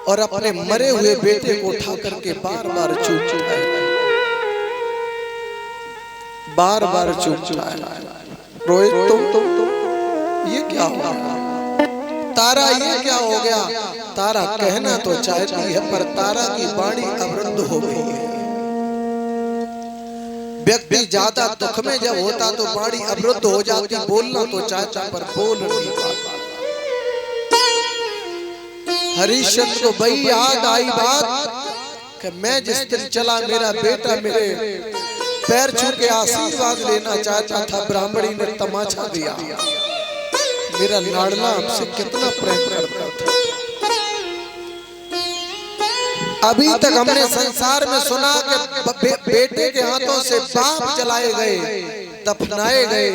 और अपने मरे हुए बेटे को उठा करके बार बार चूमता है, बार बार चूमता है। रोहित तुम ये क्या हो गया? तारा ये क्या हो गया? तारा कहना तो चाहती है पर तारा की वाणी अवरुद्ध हो गई है। व्यक्ति ज्यादा दुख में जब होता तो वाणी अवरुद्ध हो जाती, बोलना तो चाहता पर बोल नहीं पाता। हरिश्चंद्र को वही याद आई बात कि मैं जिस दिन चला मेरा बेटा मेरे पैर छू के आशीर्वाद लेना चाहता था, ब्राह्मणी ने तमाचा दिया। मेरा लाडला हमसे कितना प्रेम करता था। अभी तक हमने संसार में सुना कि बेटे के हाथों से बाप जलाए गए, दफनाए गए,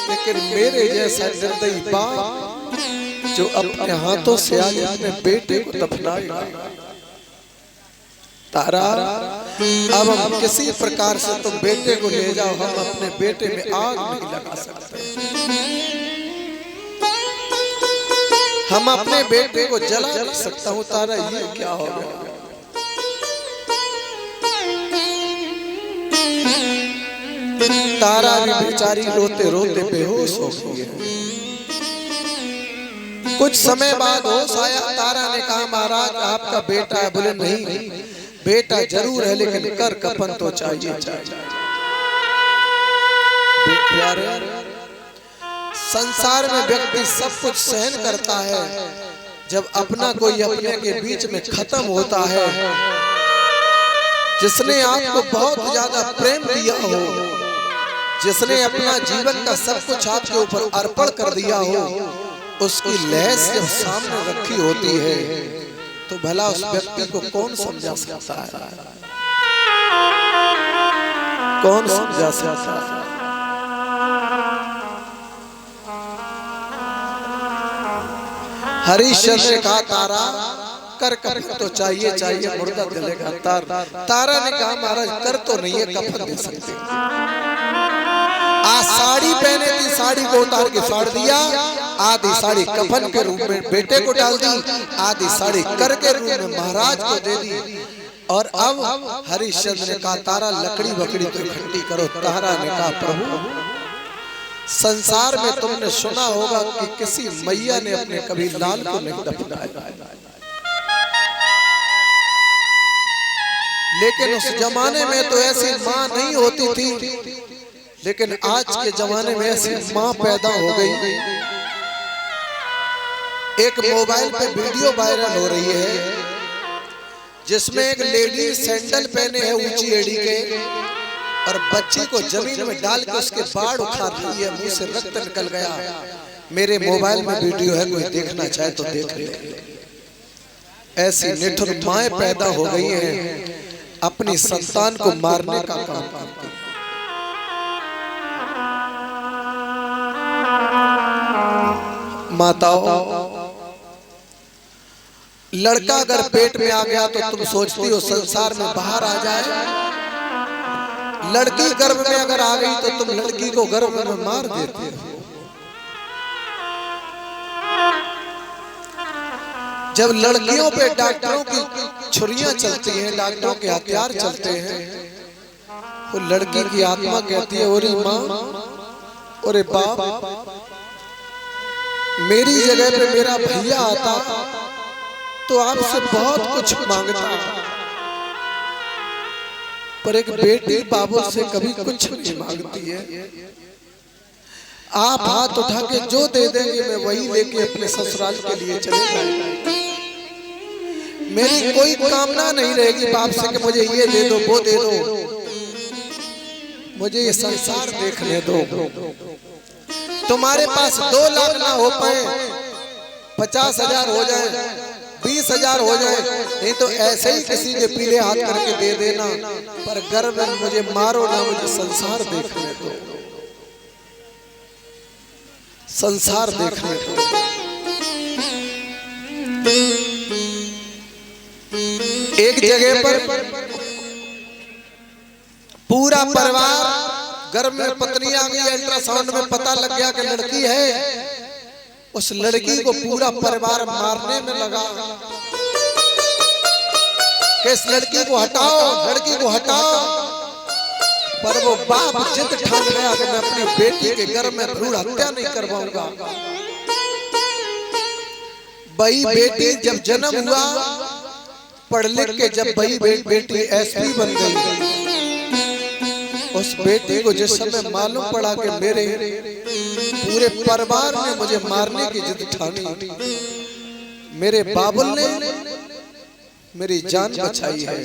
लेकिन मेरे जैसा निर्दयी बाप जो अपने हाथों से आज अपने बेटे को दफनाएगा। तारा, अब हम किसी प्रकार से तुम बेटे को ले जाओ, हम अपने बेटे में आग नहीं लगा सकते, हम अपने बेटे को जला नहीं सकता हूँ। तारा ये क्या हो गया? तारा भी बेचारी रोते रोते बेहोश हो गई है। कुछ समय बाद होश आया। तारा ने कहा महाराज आपका बेटा है। बोले नहीं, बेटा जरूर है लेकिन कर कफन तो चाहिए। प्यारे, संसार में व्यक्ति सब कुछ सहन करता है, जब अपना कोई अपने के बीच में खत्म होता है, जिसने आपको बहुत ज्यादा प्रेम दिया हो, जिसने अपना जीवन का सब कुछ आपके ऊपर अर्पण कर दिया हो, उसकी लहस जब सामने रखी होती है तो भला उस व्यक्ति को कौन समझा सकता है? कौन समझा सकता है? हरिश्चंद्र ने कहा तारा कर कफन तो चाहिए, चाहिए मुर्दा जलेगा। तारा ने कहा महाराज कर तो नहीं है, कफन दे सकते। आज साड़ी पहने थी, साड़ी को उतार के फाड़ दिया, आधी साड़ी कफन के रूप में बेटे को डाल दी, आधी साड़ी कर के रूप में महाराज को दे दी। और अब हरिश्चंद्र ने कहा तारा लकड़ी बकड़ी तो इकट्ठी करो। तारा ने कहा प्रभु संसार में तुमने सुना होगा कि किसी मैया ने अपने कभी लाल को नहीं दफनाया, लेकिन उस जमाने में तो ऐसी माँ नहीं होती थी, लेकिन आज के जमाने में ऐसी माँ पैदा हो गई। एक मोबाइल पे वीडियो वायरल हो रही है जिसमें एक लेडी सैंडल पहने है ऊंची एड़ी के और बच्ची को जमीन में डाल के उसके बाड़ उखाड़ रही है, मुंह से रक्त निकल गया। मेरे मोबाइल में वीडियो है, कोई देखना चाहे तो देख ले। ऐसी निठुर माएं पैदा हो गई हैं, अपनी संतान को मारने का काम करती हैं। माताओं, लड़का अगर पेट में आ गया तो तुम सोचती हो संसार में बाहर आ जाए, लड़की गर्भ में अगर आ गई तो तुम लड़की को गर्भ में मार देते हो। जब लड़कियों पे डॉक्टरों की छुरियां चलती हैं, डॉक्टरों के हथियार चलते हैं, वो लड़की की आत्मा कहती है ओरे माँ, ओरे बाप, मेरी जगह पे मेरा भैया आता तो आपसे बहुत कुछ मांगता, पर एक बेटी बाबू से कभी कुछ नहीं मांगती है। आप हाथ उठा के जो दे देंगे मैं वही लेके अपने ससुराल के लिए चले जाएंगे। मेरी कोई कामना नहीं रहेगी बाप से कि मुझे ये दे दो, वो दे दो, मुझे ये संसार देखने दो। तुम्हारे पास 2 लाख ना हो पाए, 50,000 हो जाए, 20,000 हो जाए, नहीं तो ऐसे ही किसी के पीले हाथ करके दे देना, पर गर्व में मुझे मारो ना, मुझे संसार देखने दो, संसार देखने दो। एक जगह पर पूरा परिवार, गर्भ में पत्नी आ गई, अल्ट्रासाउंड में पता लग गया कि लड़की है। उस लड़की को पूरा परिवार मारने में लगा। कि इस लड़की को हटाओ, लड़की को हटाओ। पर वो बाप जिद ठान गया कि मैं अपनी बेटी के घर में भ्रूण हत्या नहीं करवाऊंगा। बई बेटी जब जन्म हुआ, पढ़ लिख के जब बई बेटी एसपी बन गई, उस बेटी को जिस समय मालूम पड़ा कि मेरे पूरे परिवार ने मुझे मारने की जिद ठानी, मेरे बाबुल ने मेरी जान बचाई है।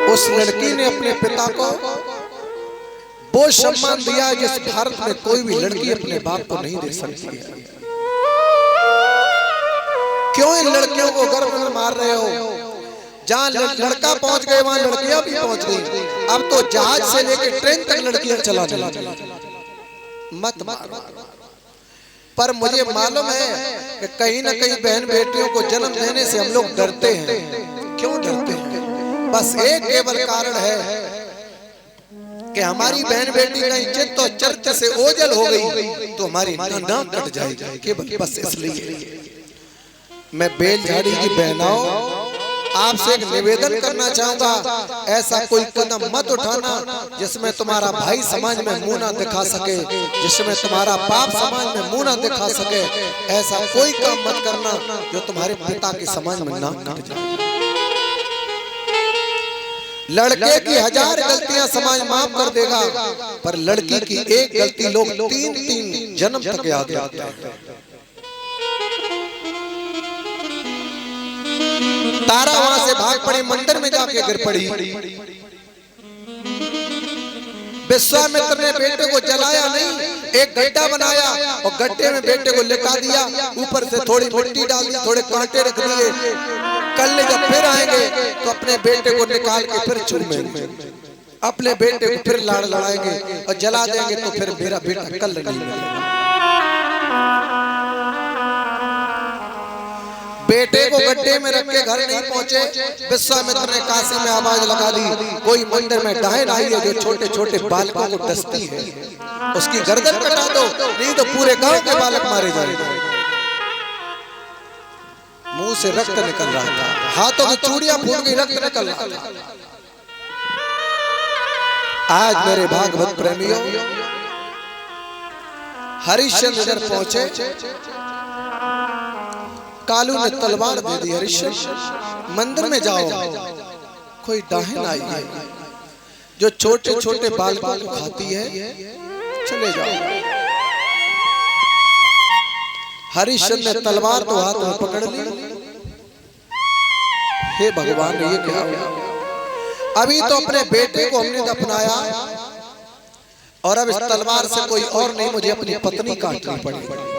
उस लड़की ने अपने पिता को वो सम्मान दिया जिस भारत में कोई भी लड़की अपने बाप को नहीं दे सकती है। क्यों इन लड़कियों को गर्व में मार रहे हो? जहाँ लड़का पहुंच गए वहां लड़कियां भी पहुंच गई। अब तो जहाज से लेकर ट्रेन तक लड़कियां चला मत मारो। पर मुझे मालूम है कि कहीं ना कहीं बहन बेटियों को जन्म देने से हम लोग डरते हैं। क्यों डरते हैं? बस एक केवल कारण है कि हमारी बहन बेटी कहीं चित्त और चर्चा से ओझल हो गई तो हमारी नाक कट जाएगी। केवल बस इसलिए मैं बेलझाड़ी की बहनाओं आपसे एक निवेदन करना चाहूंगा, ऐसा कोई कदम मत उठाना जिसमें तुम्हारा भाई समाज में मुंह ना दिखा सके, जिसमें तुम्हारा बाप समाज में मुंह ना दिखा सके। ऐसा कोई काम मत करना जो तुम्हारे पिता के समाज में ना कट जाए। लड़के की 1000 गलतियां समाज माफ कर देगा, पर लड़की की एक गलती लोग 3-3 जन्म तक याद रखते हैं। तारा वहां से भाग पड़ी, मंदिर में जाके गिर पड़ी। विश्वामित्र ने बेटे को जलाया नहीं, एक गड्ढा बनाया और गड्ढे में बेटे को लिटा दिया, ऊपर से थोड़ी मिट्टी डाल दी, थोड़े कांटे रख दिए। कल जब फिर आएंगे तो अपने बेटे को निकाल के फिर चूमेंगे, अपने बेटे को फिर लाड़ लड़ाएंगे और जला देंगे तो फिर मेरा बेटा कल नहीं मिलेगा। बेटे को गड्ढे में रख के घर नहीं पहुंचे, विश्वामित्र ने काशी में आवाज लगा दी, कोई मंदिर में डायन आई है जो छोटे छोटे बालकों को डसती है, उसकी गर्दन कटा दो, नहीं तो पूरे गांव के बालक मारे जाएंगे। मुंह से रक्त निकल रहा था, हाथों की चूड़ियां फूट गई, रक्त निकल रहा था। आज मेरे भागवत प्रेमियों, हरिश्चंद्र इधर पहुंचे, कालू ने तलवार दे दी। हरिश्चंद्र मंदिर में जाओ, कोई डाहन आई है जो छोटे छोटे बालकों को खाती है, चले जाओ। हरिश्चंद्र ने तलवार तो हाथ में पकड़ ली। हे भगवान, ये क्या हुआ? अभी तो अपने बेटे को हमने दफनाया और अब इस तलवार से कोई और नहीं, मुझे अपनी पत्नी काटनी पड़ेगी।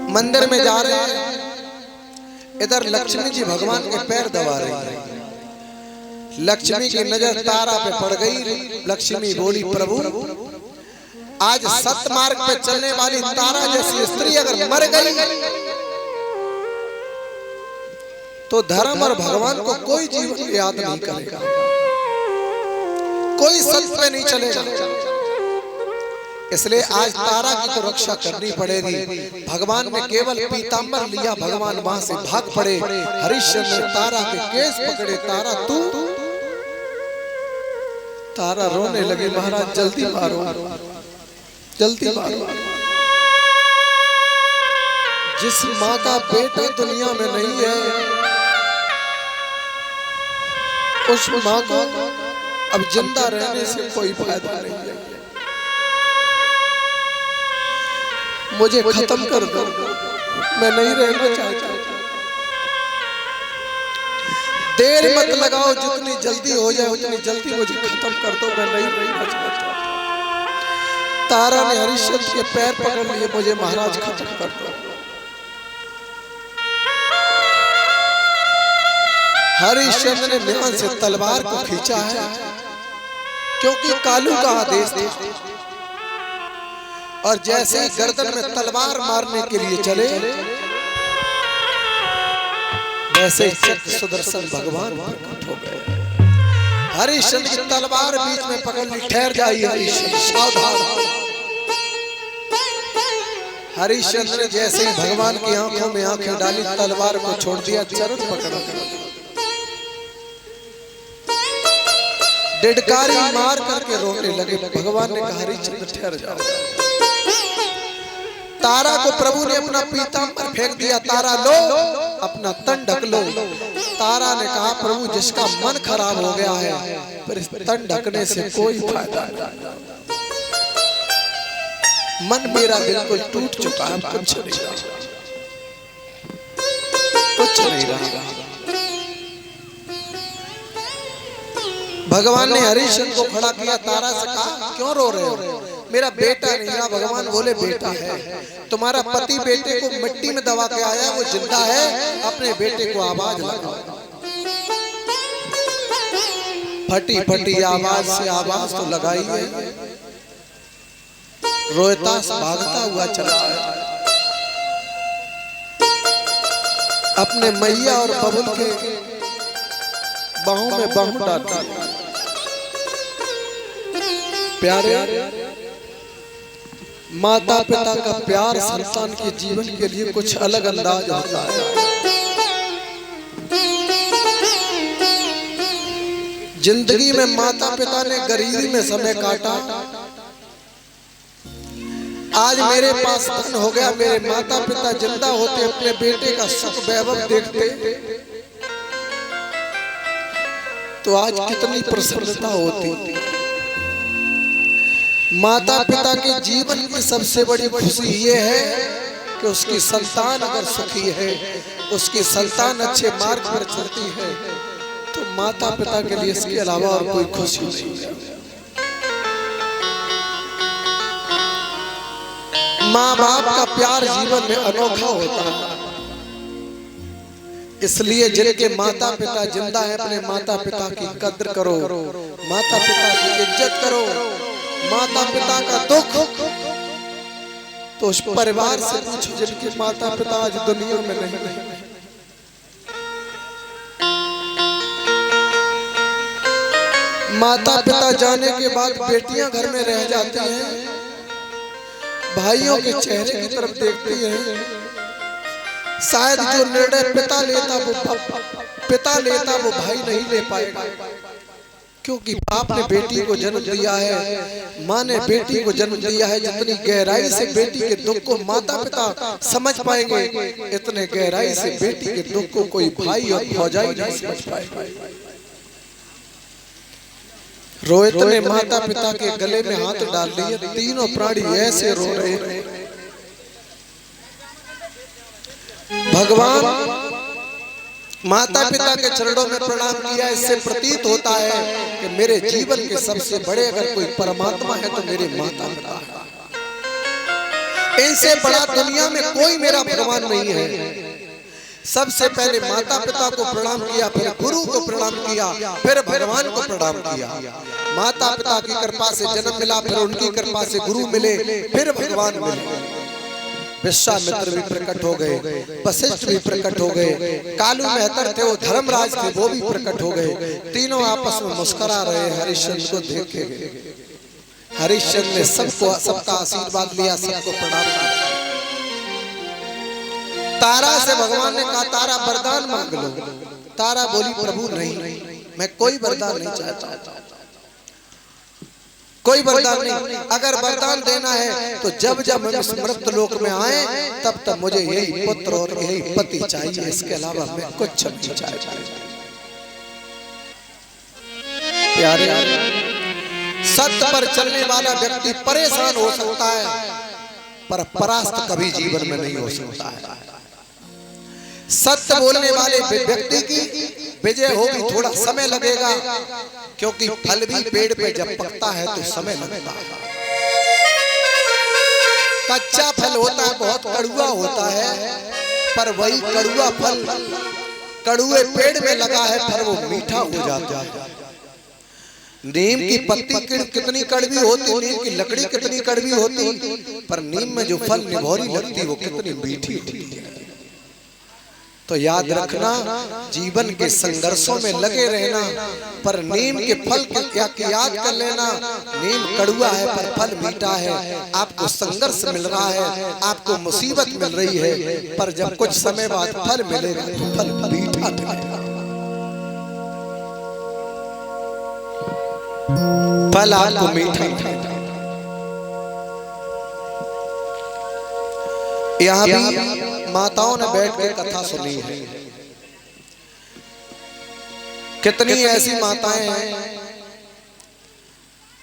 मंदिर में जा रहे हैं, इधर लक्ष्मी जी भगवान के पैर दबा रही है। लक्ष्मी की नजर तारा पे पड़ गई। लक्ष्मी बोली, प्रभु आज सत मार्ग पे चलने वाली तारा जैसी स्त्री अगर मर गई तो धर्म और भगवान को कोई जीवन याद नहीं करेगा, कोई सत्य पे नहीं चलेगा। इसलिए आज तारा की तो रक्षा करनी पड़ेगी। भगवान ने केवल पीतांबर लिया, भगवान वहां से भाग पड़े। हरिश्चंद्र ने तारा के केस पकड़े, तारा तू। तारा रोने लगी, महाराज जल्दी मारो, जल्दी मारो। जिस माँ का बेटा दुनिया में नहीं है, उस माँ को अब जिंदा रहने से कोई फायदा नहीं है। मुझे खत्म कर दो, मैं नहीं रहना चाहता। देर मत लगाओ, जितनी जल्दी हो जाए उतनी जल्दी मुझे खत्म कर दो, मैं नहीं रहना चाहता। तारा ने हरिश्चंद्र के पैर पकड़ लिए, मुझे महाराज खत्म कर दो। हरिश्चंद्र ने म्यान से तलवार को खींचा है, क्योंकि कालू का आदेश था। और जैसे ही गर्दन में तलवार मारने के लिए चले, वैसे ही चक्र सुदर्शन भगवान प्रकट हो गए। हरिश्चंद्र की तलवार बीच में पकड़ ली। ठहर जाइए हरिश्चंद्र, सावधान। हरिश्चंद्र जैसे ही भगवान की आंखों में आंखें डाली, तलवार को छोड़ दिया, चरण पकड़ा, डिडकारी मार करके रोने लगे। भगवान ने कहा हरिश्चंद्र ठहर जाओ। तारा को प्रभु ने अपना पीतांबर फेंक दिया, तारा लो अपना तन ढक लो। तारा ने कहा प्रभु जिसका मन खराब हो गया है, पर इस तन ढकने से कोई फायदा नहीं, मन मेरा बिल्कुल टूट चुका है, कुछ नहीं रहा, कुछ नहीं रहा। भगवान ने हरिश्चंद्र को खड़ा किया, तारा से कहा क्यों रो रहे हो, मेरा बेटा नहीं रहा। भगवान बोले बेटा है, तुम्हारा पति बेटे को मिट्टी में दबा के आया, वो जिंदा है, अपने बेटे को आवाज लगाओ। फटी फटी आवाज से आवाज तो लगाई है, रोता भागता हुआ चला है, अपने मैया और बबुल के बाहों में बाहों डालता। प्यारे, माता पिता का प्यार संतान के जीवन के लिए कुछ अलग अंदाज होता है। जिंदगी में माता पिता ने गरीबी में समय काटा, आज मेरे पास धन हो गया, मेरे माता पिता जिंदा होते अपने बेटे का सुख वैभव देखते तो आज कितनी प्रसन्नता होती। माता पिता के जीवन की सबसे बड़ी खुशी ये है कि उसकी संतान अगर सुखी है, उसकी संतान अच्छे मार्ग पर चलती है, तो माता पिता के लिए इसके अलावा और कोई खुशी नहीं है। माँ बाप का प्यार जीवन में अनोखा होता है, इसलिए जिनके माता पिता जिंदा है, अपने माता पिता की कद्र करो, माता पिता की इज्जत करो। माता पिता का दुख तो उस परिवार से पूछो जिनके माता पिता आज दुनिया में नहीं। माता पिता जाने के बाद बेटियां घर में रह जाती हैं, भाइयों के चेहरे की तरफ देखती हैं। शायद जो निर्णय पिता लेता वो भाई नहीं ले पाएगा, क्योंकि बाप ने बेटी को जन्म दिया है, माँ ने बेटी को जन्म दिया है। जितनी गहराई से बेटी के दुख को माता पिता समझ पाएंगे, इतने गहराई से बेटी के दुख को कोई भाई और भौजाई नहीं समझ पाएगा। रोहित ने माता पिता के गले में हाथ डाल लिए, तीनों प्राणी ऐसे रो रहे हैं। भगवान माता पिता के चरणों में प्रणाम किया, इससे प्रतीत होता है कि मेरे जीवन के सबसे बड़े अगर कोई परमात्मा है तो मेरे माता पिता है। इनसे बड़ा दुनिया में कोई मेरा भगवान नहीं है। सबसे पहले माता पिता को प्रणाम किया, फिर गुरु को प्रणाम किया, फिर भगवान को प्रणाम किया। माता पिता की कृपा से जन्म मिला, फिर उनकी कृपा से गुरु मिले, फिर भगवान मिले। विश्वामित्र भी प्रकट हो गए, वशिष्ठ भी प्रकट हो गए, कालू मेहतर थे वो धर्मराज थे वो भी प्रकट हो गए। तीनों आपस में मुस्कुरा रहे हरिश्चंद्र को देख के। हरिश्चंद्र ने सबका आशीर्वाद लिया, सबको प्रणाम किया। तारा से भगवान ने कहा तारा वरदान मांग लो। तारा बोली प्रभु नहीं, मैं कोई वरदान नहीं चाहता, कोई वरदान नहीं। अगर वरदान देना है तो जब जब हम इस मृत लोक में आए तब तब मुझे यही पुत्र और यही पति चाहिए, इसके अलावा मैं कुछ नहीं चाहता। प्यारे, सत्य पर चलने वाला व्यक्ति परेशान हो सकता है, पर परास्त कभी जीवन में नहीं हो सकता है। सत्य बोलने वाले व्यक्ति की विजय होगी, थोड़ा समय लगेगा, क्योंकि फल भी पेड़ पे जब पकता है तो समय लगता है। कच्चा फल होता है, बहुत कड़वा होता है, पर वही कड़वा फल कड़ुए पेड़ में लगा है, फिर वो मीठा हो जाता है। नीम की पत्ती कितनी कड़वी होती, नीम की लकड़ी कितनी कड़वी होती, पर नीम में जो फल निभौरी लगती वो कितनी मीठी होती है। तो याद रखना, जीवन के संघर्षों में लगे रहना, पर नीम के फल की याद कर लेना। नीम कड़वा है पर फल मीठा है। आपको संघर्ष मिल रहा है, आपको मुसीबत मिल रही है, पर जब कुछ समय बाद फल मिलेगा तो फल मीठा मिलेगा। फल आपको मीठा मिलेगा। यहाँ भी माताओं ने बैठ के कथा सुनी है। कितनी ऐसी माताएं हैं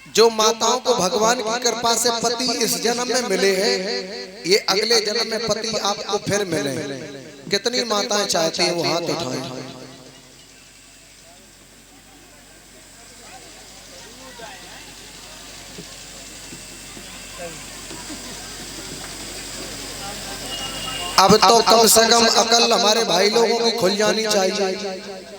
जो माताओं को भगवान की कृपा से पति इस जन्म में मिले हैं, ये अगले जन्म में पति आपको फिर मिले। कितनी माताएं चाहती हैं वो हाथ उठाएं। अब तो कम से कम अकल हमारे भाई लोगों की खुल जानी चाहिए।